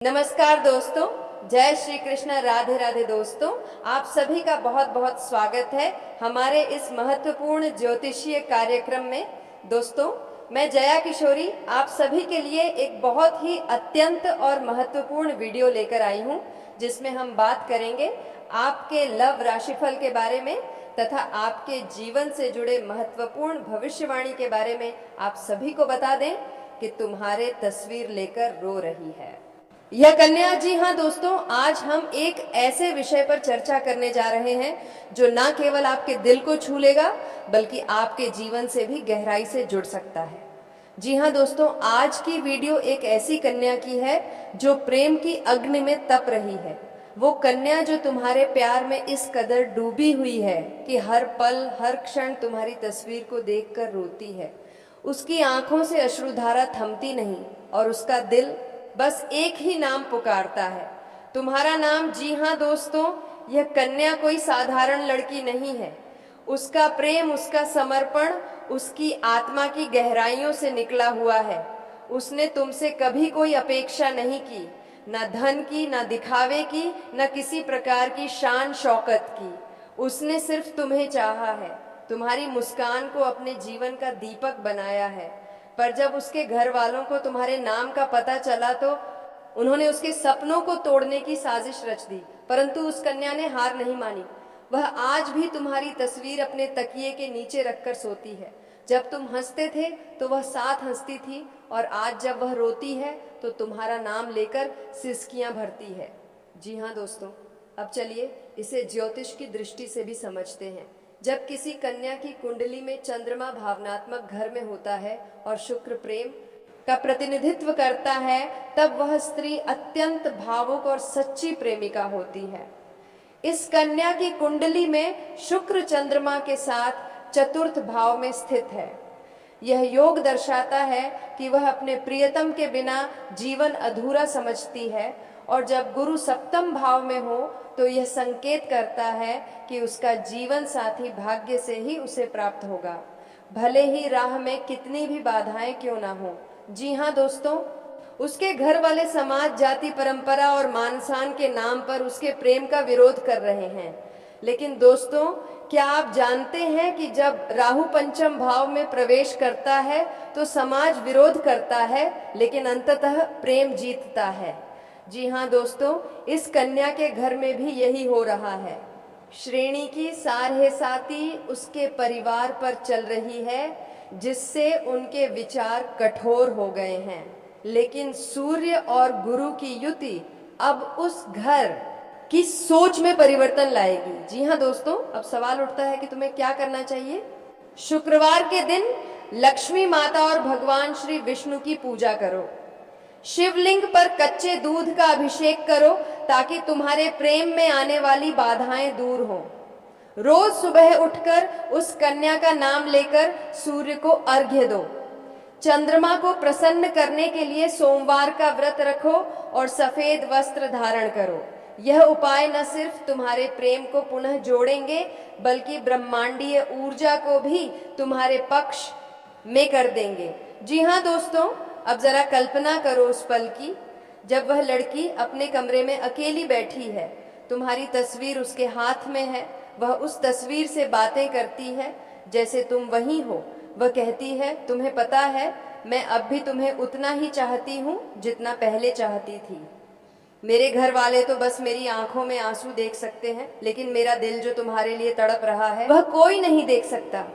नमस्कार दोस्तों, जय श्री कृष्ण, राधे राधे दोस्तों। आप सभी का बहुत बहुत स्वागत है हमारे इस महत्वपूर्ण ज्योतिषीय कार्यक्रम में। दोस्तों, मैं जया किशोरी आप सभी के लिए एक बहुत ही अत्यंत और महत्वपूर्ण वीडियो लेकर आई हूं, जिसमें हम बात करेंगे आपके लव राशिफल के बारे में तथा आपके जीवन से जुड़े महत्वपूर्ण भविष्यवाणी के बारे में। आप सभी को बता दें कि तुम्हारे तस्वीर लेकर रो रही है यह कन्या। जी हाँ दोस्तों, आज हम एक ऐसे विषय पर चर्चा करने जा रहे हैं जो ना केवल आपके दिल को छू लेगा बल्कि आपके जीवन से भी गहराई से जुड़ सकता है। जी हाँ दोस्तों, आज की वीडियो एक ऐसी कन्या की है जो प्रेम की अग्नि में तप रही है। वो कन्या जो तुम्हारे प्यार में इस कदर डूबी हुई है कि हर पल हर क्षण तुम्हारी तस्वीर को देखकर रोती है। उसकी आंखों से अश्रुधारा थमती नहीं और उसका दिल बस एक ही नाम पुकारता है, तुम्हारा नाम। जी हाँ दोस्तों, यह कन्या कोई साधारण लड़की नहीं है। उसका प्रेम, उसका समर्पण उसकी आत्मा की गहराइयों से निकला हुआ है। उसने तुमसे कभी कोई अपेक्षा नहीं की, ना धन की, ना दिखावे की, ना किसी प्रकार की शान शौकत की। उसने सिर्फ तुम्हें चाहा है, तुम्हारी मुस्कान को अपने जीवन का दीपक बनाया है। पर जब उसके घर वालों को तुम्हारे नाम का पता चला तो उन्होंने उसके सपनों को तोड़ने की साजिश रच दी, परंतु उस कन्या ने हार नहीं मानी। वह आज भी तुम्हारी तस्वीर अपने तकिए के नीचे रखकर सोती है। जब तुम हंसते थे तो वह साथ हंसती थी, और आज जब वह रोती है तो तुम्हारा नाम लेकर सिसकियां भरती है। जी हाँ दोस्तों, अब चलिए इसे ज्योतिष की दृष्टि से भी समझते हैं। जब किसी कन्या की कुंडली में चंद्रमा भावनात्मक घर में होता है और शुक्र प्रेम का प्रतिनिधित्व करता है, तब वह स्त्री अत्यंत भावुक और सच्ची प्रेमिका होती है। इस कन्या की कुंडली में शुक्र चंद्रमा के साथ चतुर्थ भाव में स्थित है। यह योग दर्शाता है कि वह अपने प्रियतम के बिना जीवन अधूरा समझती है, और जब गुरु सप्तम भाव में हो तो यह संकेत करता है कि उसका जीवन साथी भाग्य से ही उसे प्राप्त होगा, भले ही राह में कितनी भी बाधाएं क्यों ना हो। जी हाँ दोस्तों, उसके घर वाले समाज, जाति, परंपरा और मान-सम्मान के नाम पर उसके प्रेम का विरोध कर रहे हैं। लेकिन दोस्तों, क्या आप जानते हैं कि जब राहु पंचम भाव में प्रवेश करता है तो समाज विरोध करता है, लेकिन अंततः प्रेम जीतता है। जी हाँ दोस्तों, इस कन्या के घर में भी यही हो रहा है। श्रेणी की सारहेसाती उसके परिवार पर चल रही है, जिससे उनके विचार कठोर हो गए हैं। लेकिन सूर्य और गुरु की युति अब उस घर की सोच में परिवर्तन लाएगी। जी हाँ दोस्तों, अब सवाल उठता है कि तुम्हें क्या करना चाहिए। शुक्रवार के दिन लक्ष्मी माता और भगवान श्री विष्णु की पूजा करो। शिवलिंग पर कच्चे दूध का अभिषेक करो ताकि तुम्हारे प्रेम में आने वाली बाधाएं दूर हों। रोज सुबह उठकर उस कन्या का नाम लेकर सूर्य को अर्घ्य दो। चंद्रमा को प्रसन्न करने के लिए सोमवार का व्रत रखो और सफेद वस्त्र धारण करो। यह उपाय न सिर्फ तुम्हारे प्रेम को पुनः जोड़ेंगे बल्कि ब्रह्मांडीय ऊर्जा को भी तुम्हारे पक्ष में कर देंगे। जी हाँ दोस्तों, अब जरा कल्पना करो उस पल की जब वह लड़की अपने कमरे में अकेली बैठी है, तुम्हारी तस्वीर उसके हाथ में है। वह उस तस्वीर से बातें करती है जैसे तुम वही हो। वह कहती है, तुम्हें पता है मैं अब भी तुम्हें उतना ही चाहती हूँ जितना पहले चाहती थी। मेरे घर वाले तो बस मेरी आंखों में आंसू देख सकते हैं, लेकिन मेरा दिल जो तुम्हारे लिए तड़प रहा है वह कोई नहीं देख सकता।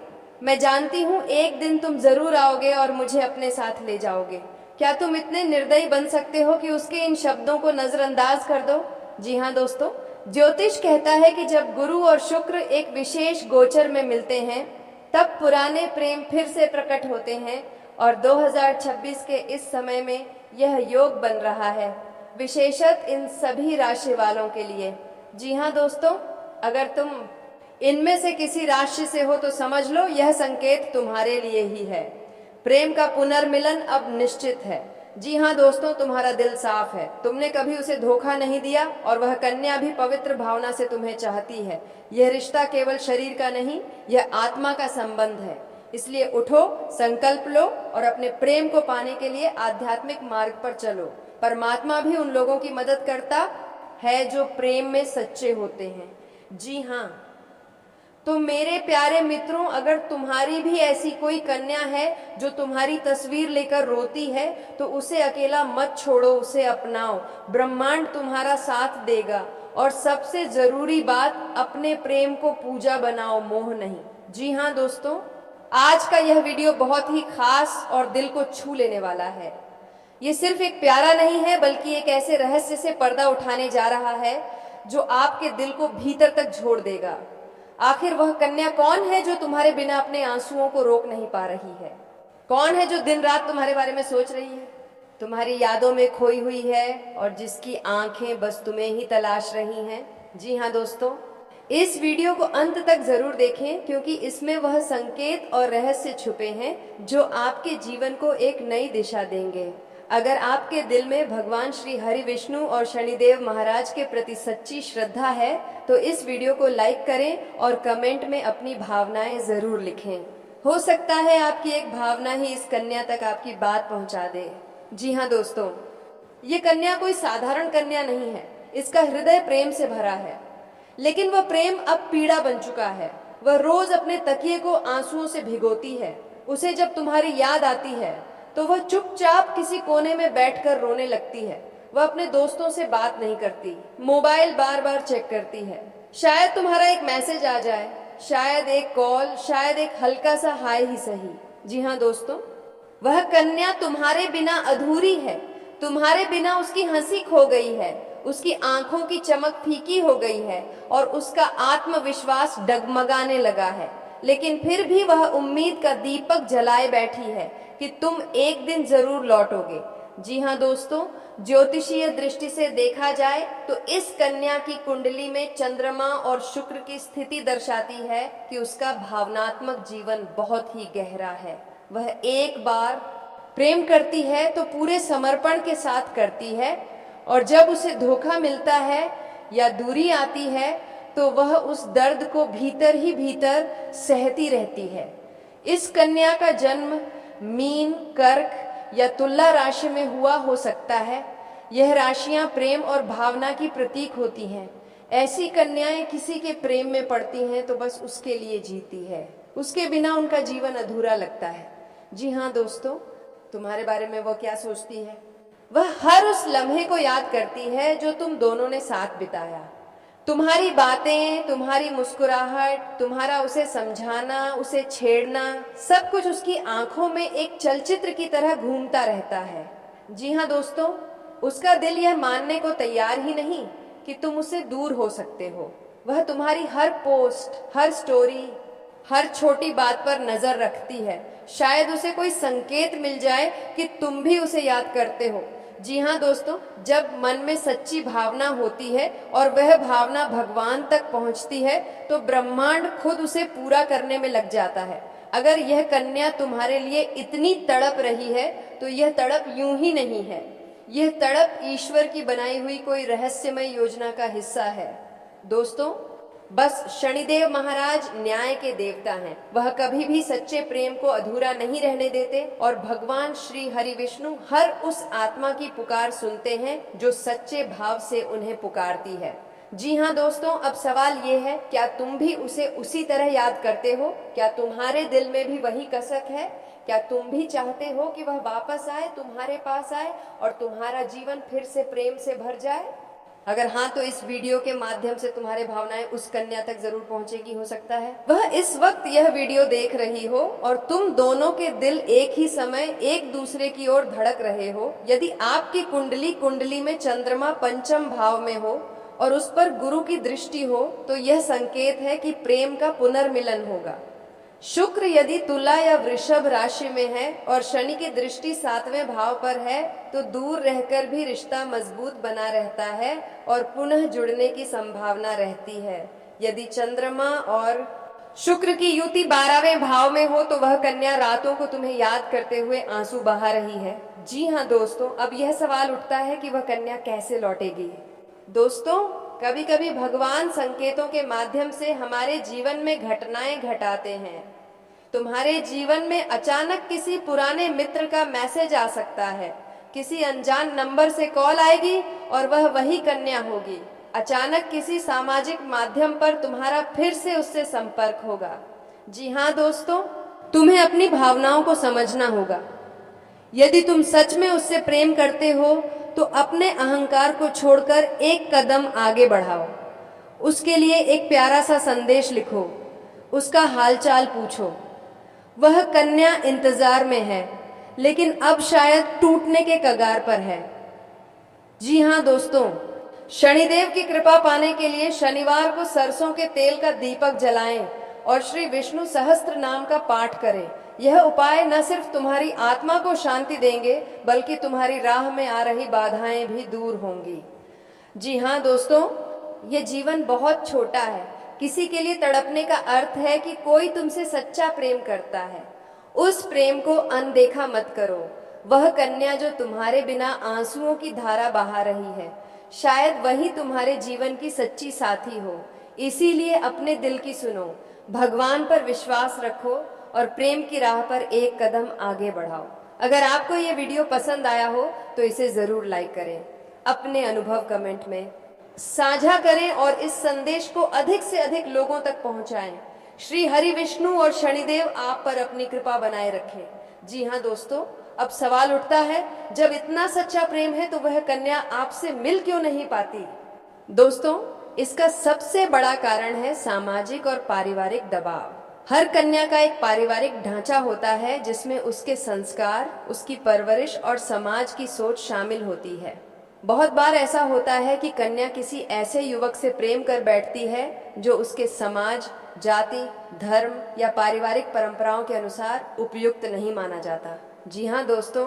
मैं जानती हूँ एक दिन तुम जरूर आओगे और मुझे अपने साथ ले जाओगे। क्या तुम इतने निर्दयी बन सकते हो कि उसके इन शब्दों को नजरअंदाज कर दो। जी हाँ दोस्तों, ज्योतिष कहता है कि जब गुरु और शुक्र एक विशेष गोचर में मिलते हैं तब पुराने प्रेम फिर से प्रकट होते हैं, और 2026 के इस समय में यह योग बन रहा है, विशेषत इन सभी राशि वालों के लिए। जी हाँ दोस्तों, अगर तुम इनमें से किसी राशि से हो तो समझ लो यह संकेत तुम्हारे लिए ही है। प्रेम का पुनर्मिलन अब निश्चित है। जी हाँ दोस्तों, तुम्हारा दिल साफ है, तुमने कभी उसे धोखा नहीं दिया, और वह कन्या भी पवित्र भावना से तुम्हें चाहती है। यह रिश्ता केवल शरीर का नहीं, यह आत्मा का संबंध है। इसलिए उठो, संकल्प लो और अपने प्रेम को पाने के लिए आध्यात्मिक मार्ग पर चलो। परमात्मा भी उन लोगों की मदद करता है जो प्रेम में सच्चे होते हैं। जी हाँ, तो मेरे प्यारे मित्रों, अगर तुम्हारी भी ऐसी कोई कन्या है जो तुम्हारी तस्वीर लेकर रोती है, तो उसे अकेला मत छोड़ो, उसे अपनाओ। ब्रह्मांड तुम्हारा साथ देगा। और सबसे जरूरी बात, अपने प्रेम को पूजा बनाओ, मोह नहीं। जी हाँ दोस्तों, आज का यह वीडियो बहुत ही खास और दिल को छू लेने वाला है। ये सिर्फ एक प्यारा नहीं है, बल्कि एक ऐसे रहस्य से पर्दा उठाने जा रहा है जो आपके दिल को भीतर तक झोड़ देगा। आखिर वह कन्या कौन है जो तुम्हारे बिना अपने आंसुओं को रोक नहीं पा रही है? कौन है जो दिन रात तुम्हारे बारे में सोच रही है, तुम्हारी यादों में खोई हुई है और जिसकी आंखें बस तुम्हें ही तलाश रही हैं? जी हाँ दोस्तों, इस वीडियो को अंत तक जरूर देखें, क्योंकि इसमें वह संकेत और रहस्य छुपे हैं जो आपके जीवन को एक नई दिशा देंगे। अगर आपके दिल में भगवान श्री हरि विष्णु और शनिदेव महाराज के प्रति सच्ची श्रद्धा है, तो इस वीडियो को लाइक करें और कमेंट में अपनी भावनाएं जरूर लिखें। हो सकता है आपकी एक भावना ही इस कन्या तक आपकी बात पहुंचा दे। जी हाँ दोस्तों, ये कन्या कोई साधारण कन्या नहीं है। इसका हृदय प्रेम से भरा है, लेकिन वह प्रेम अब पीड़ा बन चुका है। वह रोज अपने तकिए को आंसुओं से भिगोती है। उसे जब तुम्हारी याद आती है तो वह चुपचाप किसी कोने में बैठकर रोने लगती है। वह अपने दोस्तों से बात नहीं करती, मोबाइल बार बार चेक करती है। शायद तुम्हारा एक मैसेज आ जाए, शायद एक कॉल, शायद एक हल्का सा हाय ही सही। जी हाँ दोस्तों, वह कन्या तुम्हारे बिना अधूरी है। तुम्हारे बिना उसकी हंसी खो गई है, उसकी आंखों की चमक फीकी हो गई है और उसका आत्मविश्वास डगमगाने लगा है। लेकिन फिर भी वह उम्मीद का दीपक जलाए बैठी है कि तुम एक दिन जरूर लौटोगे। जी हाँ दोस्तों, ज्योतिषीय दृष्टि से देखा जाए तो इस कन्या की कुंडली में चंद्रमा और शुक्र की स्थिति दर्शाती है कि उसका भावनात्मक जीवन बहुत ही गहरा है। वह एक बार प्रेम करती है तो पूरे समर्पण के साथ करती है, और जब उसे धोखा मिलता है या दूरी आती है तो वह उस दर्द को भीतर ही भीतर सहती रहती है। इस कन्या का जन्म मीन, कर्क या तुला राशि में हुआ हो सकता है। यह राशियां प्रेम और भावना की प्रतीक होती हैं। ऐसी कन्याएं किसी के प्रेम में पड़ती हैं तो बस उसके लिए जीती है, उसके बिना उनका जीवन अधूरा लगता है। जी हाँ दोस्तों, तुम्हारे बारे में वो क्या सोचती है? वह हर उस लम्हे को याद करती है जो तुम दोनों ने साथ बिताया। तुम्हारी बातें, तुम्हारी मुस्कुराहट, तुम्हारा उसे समझाना, उसे छेड़ना, सब कुछ उसकी आंखों में एक चलचित्र की तरह घूमता रहता है। जी हाँ दोस्तों, उसका दिल यह मानने को तैयार ही नहीं कि तुम उससे दूर हो सकते हो। वह तुम्हारी हर पोस्ट, हर स्टोरी, हर छोटी बात पर नजर रखती है। शायद उसे कोई संकेत मिल जाए कि तुम भी उसे याद करते हो। जी हाँ दोस्तों, जब मन में सच्ची भावना होती है और वह भावना भगवान तक पहुंचती है तो ब्रह्मांड खुद उसे पूरा करने में लग जाता है। अगर यह कन्या तुम्हारे लिए इतनी तड़प रही है तो यह तड़प यूं ही नहीं है। यह तड़प ईश्वर की बनाई हुई कोई रहस्यमय योजना का हिस्सा है। दोस्तों, बस शनिदेव महाराज न्याय के देवता हैं। वह कभी भी सच्चे प्रेम को अधूरा नहीं रहने देते और भगवान श्री हरि विष्णु हर उस आत्मा की पुकार सुनते हैं जो सच्चे भाव से उन्हें पुकारती है। जी हाँ दोस्तों, अब सवाल ये है, क्या तुम भी उसे उसी तरह याद करते हो? क्या तुम्हारे दिल में भी वही कसक है? क्या तुम भी चाहते हो कि वह वापस आए, तुम्हारे पास आए और तुम्हारा जीवन फिर से प्रेम से भर जाए? अगर हाँ, तो इस वीडियो के माध्यम से तुम्हारे भावनाएं उस कन्या तक जरूर पहुंचेगी। हो सकता है वह इस वक्त यह वीडियो देख रही हो और तुम दोनों के दिल एक ही समय एक दूसरे की ओर धड़क रहे हो। यदि आपकी कुंडली में चंद्रमा पंचम भाव में हो और उस पर गुरु की दृष्टि हो तो यह संकेत है कि प्रेम का पुनर्मिलन होगा। शुक्र यदि तुला या वृषभ राशि में है और शनि की दृष्टि 7वें भाव पर है तो दूर रहकर भी रिश्ता मजबूत बना रहता है और पुनः जुड़ने की संभावना रहती है। यदि चंद्रमा और शुक्र की युति 12वें भाव में हो तो वह कन्या रातों को तुम्हें याद करते हुए आंसू बहा रही है। जी हाँ दोस्तों, अब यह सवाल उठता है कि वह कन्या कैसे लौटेगी। दोस्तों, कभी कभी भगवान संकेतों के माध्यम से हमारे जीवन में घटनाएं घटाते हैं। तुम्हारे जीवन में अचानक किसी पुराने मित्र का मैसेज आ सकता है, किसी अनजान नंबर से कॉल आएगी और वह वही कन्या होगी। अचानक किसी सामाजिक माध्यम पर तुम्हारा फिर से उससे संपर्क होगा। जी हाँ दोस्तों, तुम्हें अपनी भावनाओं को समझना होगा। यदि तुम सच में उससे प्रेम करते हो तो अपने अहंकार को छोड़कर एक कदम आगे बढ़ाओ। उसके लिए एक प्यारा सा संदेश लिखो, उसका हालचाल पूछो। वह कन्या इंतजार में है, लेकिन अब शायद टूटने के कगार पर है। जी हाँ दोस्तों, शनिदेव की कृपा पाने के लिए शनिवार को सरसों के तेल का दीपक जलाएं और श्री विष्णु सहस्त्र नाम का पाठ करें। यह उपाय न सिर्फ तुम्हारी आत्मा को शांति देंगे, बल्कि तुम्हारी राह में आ रही बाधाएं भी दूर होंगी। जी हाँ दोस्तों, ये जीवन बहुत छोटा है। किसी के लिए तड़पने का अर्थ है कि कोई तुमसे सच्चा प्रेम करता है। उस प्रेम को अनदेखा मत करो। वह कन्या जो तुम्हारे बिना आंसुओं की धारा बहा रही है, शायद वही तुम्हारे जीवन की सच्ची साथी हो। इसीलिए अपने दिल की सुनो, भगवान पर विश्वास रखो और प्रेम की राह पर एक कदम आगे बढ़ाओ। अगर आपको ये वीडियो पसंद आया हो तो इसे जरूर लाइक करें, अपने अनुभव कमेंट में साझा करें और इस संदेश को अधिक से अधिक लोगों तक पहुंचाएं। श्री हरि विष्णु और शनिदेव आप पर अपनी कृपा बनाए रखें। जी हाँ दोस्तों, अब सवाल उठता है, जब इतना सच्चा प्रेम है तो वह कन्या आपसे मिल क्यों नहीं पाती? दोस्तों, इसका सबसे बड़ा कारण है सामाजिक और पारिवारिक दबाव। हर कन्या का एक पारिवारिक ढांचा होता है जिसमें उसके संस्कार, उसकी परवरिश और समाज की सोच शामिल होती है। बहुत बार ऐसा होता है कि कन्या किसी ऐसे युवक से प्रेम कर बैठती है जो उसके समाज, जाति, धर्म या पारिवारिक परंपराओं के अनुसार उपयुक्त नहीं माना जाता। जी हाँ दोस्तों,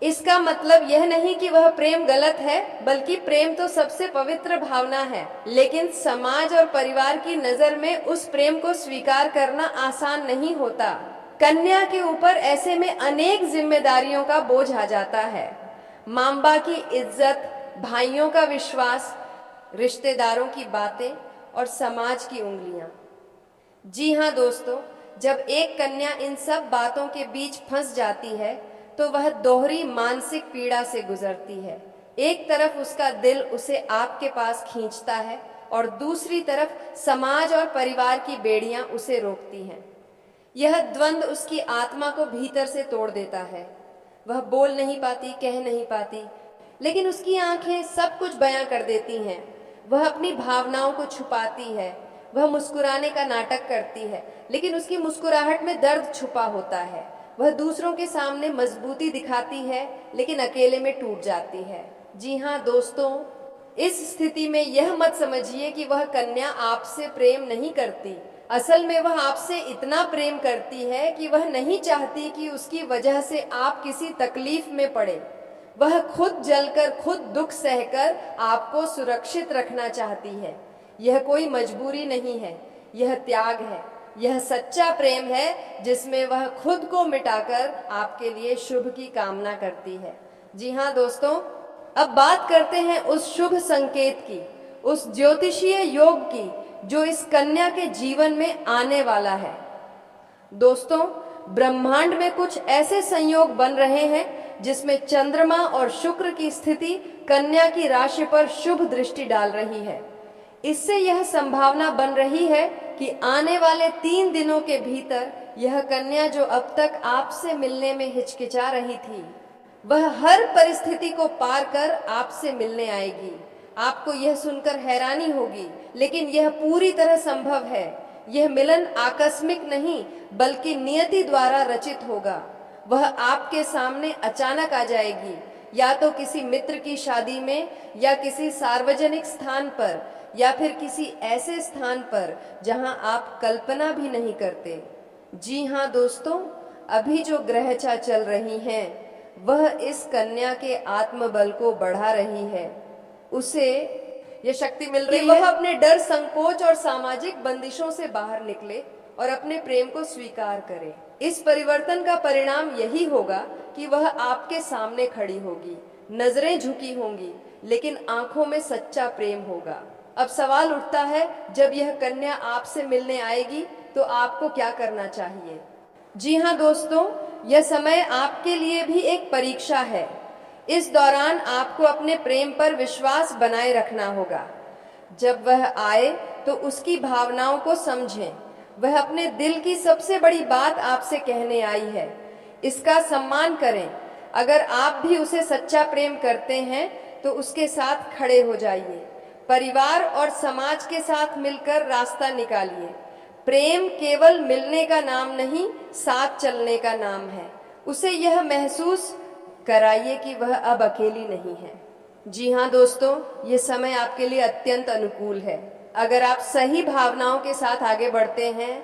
इसका मतलब यह नहीं कि वह प्रेम गलत है, बल्कि प्रेम तो सबसे पवित्र भावना है। लेकिन समाज और परिवार की नजर में उस प्रेम को स्वीकार करना आसान नहीं होता। कन्या के ऊपर ऐसे में अनेक जिम्मेदारियों का बोझ आ जाता है। माँ बाप की इज्जत, भाइयों का विश्वास, रिश्तेदारों की बातें और समाज की उंगलियां। जी हाँ दोस्तों, जब एक कन्या इन सब बातों के बीच फंस जाती है तो वह दोहरी मानसिक पीड़ा से गुजरती है। एक तरफ उसका दिल उसे आपके पास खींचता है और दूसरी तरफ समाज और परिवार की बेड़ियां उसे रोकती हैं। यह द्वंद्व उसकी आत्मा को भीतर से तोड़ देता है। वह बोल नहीं पाती, कह नहीं पाती, लेकिन उसकी आंखें सब कुछ बयां कर देती हैं। वह अपनी भावनाओं को छुपाती है। वह मुस्कुराने का नाटक करती है, लेकिन उसकी मुस्कुराहट में दर्द छुपा होता है। वह दूसरों के सामने मजबूती दिखाती है, लेकिन अकेले में टूट जाती है। जी हाँ दोस्तों, इस स्थिति में यह मत समझिए कि वह कन्या आपसे प्रेम नहीं करती। असल में वह आपसे इतना प्रेम करती है कि वह नहीं चाहती कि उसकी वजह से आप किसी तकलीफ में पड़े। वह खुद जलकर, खुद दुख सहकर आपको सुरक्षित रखना चाहती है। यह कोई मजबूरी नहीं है, यह त्याग है। यह सच्चा प्रेम है जिसमें वह खुद को मिटाकर आपके लिए शुभ की कामना करती है। जी हाँ दोस्तों, अब बात करते हैं उस शुभ संकेत की, उस ज्योतिषीय योग की जो इस कन्या के जीवन में आने वाला है। दोस्तों, ब्रह्मांड में कुछ ऐसे संयोग बन रहे हैं जिसमें चंद्रमा और शुक्र की स्थिति कन्या की राशि पर शुभ दृष्टि डाल रही है। इससे यह संभावना बन रही है कि आने वाले 3 दिनों के भीतर यह कन्या जो अब तक आपसे मिलने में हिचकिचा रही थी, वह हर परिस्थिति को पार कर आपसे मिलने आएगी। आपको यह सुनकर हैरानी होगी, लेकिन यह पूरी तरह संभव है। यह मिलन आकस्मिक नहीं, बल्कि नियति द्वारा रचित होगा। वह आपके सामने अचानक आ जाएगी, या तो किसी मित्र की शादी में, या किसी सार्वजनिक स्थान पर, या फिर किसी ऐसे स्थान पर जहां आप कल्पना भी नहीं करते। जी हाँ दोस्तों, अभी जो ग्रहचा चल रही हैं, वह इस कन्या के आत्मबल को बढ़ा रही है। उसे यह शक्ति मिल रही है वह अपने डर, संकोच और सामाजिक बंदिशों से बाहर निकले और अपने प्रेम को स्वीकार करे। इस परिवर्तन का परिणाम यही होगा कि वह आपके सामने खड़ी होगी, नजरें झुकी होंगी, लेकिन आंखों में सच्चा प्रेम होगा। अब सवाल उठता है, जब यह कन्या आपसे मिलने आएगी तो आपको क्या करना चाहिए? जी हाँ दोस्तों, यह समय आपके लिए भी एक परीक्षा है। इस दौरान आपको अपने प्रेम पर विश्वास बनाए रखना होगा। जब वह आए तो उसकी भावनाओं को समझें। वह अपने दिल की सबसे बड़ी बात आपसे कहने आई है, इसका सम्मान करें। अगर आप भी उसे सच्चा प्रेम करते हैं तो उसके साथ खड़े हो जाइए। परिवार और समाज के साथ मिलकर रास्ता निकालिए। प्रेम केवल मिलने का नाम नहीं, साथ चलने का नाम है। उसे यह महसूस कराइए कि वह अब अकेली नहीं है। जी हाँ दोस्तों, ये समय आपके लिए अत्यंत अनुकूल है। अगर आप सही भावनाओं के साथ आगे बढ़ते हैं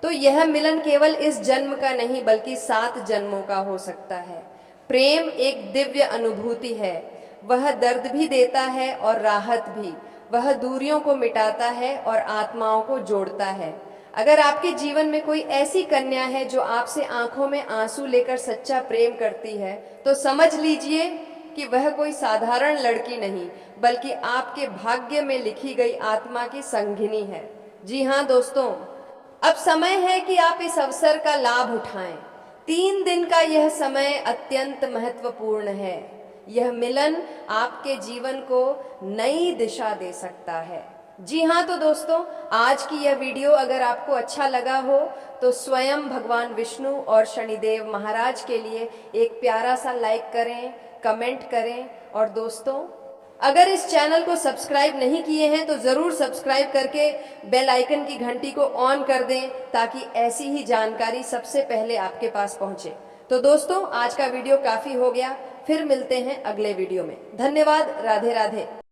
तो यह मिलन केवल इस जन्म का नहीं बल्कि 7 जन्मों का हो सकता है। प्रेम एक दिव्य अनुभूति है। वह दर्द भी देता है और राहत भी। वह दूरियों को मिटाता है और आत्माओं को जोड़ता है। अगर आपके जीवन में कोई ऐसी कन्या है जो आपसे आंखों में आंसू लेकर सच्चा प्रेम करती है, तो समझ लीजिए कि वह कोई साधारण लड़की नहीं बल्कि आपके भाग्य में लिखी गई आत्मा की संगिनी है। जी हाँ दोस्तों, अब समय है कि आप इस अवसर का लाभ उठाएं। 3 दिन का यह समय अत्यंत महत्वपूर्ण है। यह मिलन आपके जीवन को नई दिशा दे सकता है। जी हाँ, तो दोस्तों, आज की यह वीडियो अगर आपको अच्छा लगा हो तो स्वयं भगवान विष्णु और शनिदेव महाराज के लिए एक प्यारा सा लाइक करें, कमेंट करें। और दोस्तों, अगर इस चैनल को सब्सक्राइब नहीं किए हैं तो ज़रूर सब्सक्राइब करके बेल आइकन की घंटी को ऑन कर दें ताकि ऐसी ही जानकारी सबसे पहले आपके पास पहुंचे। तो दोस्तों, आज का वीडियो काफ़ी हो गया। फिर मिलते हैं अगले वीडियो में। धन्यवाद। राधे राधे।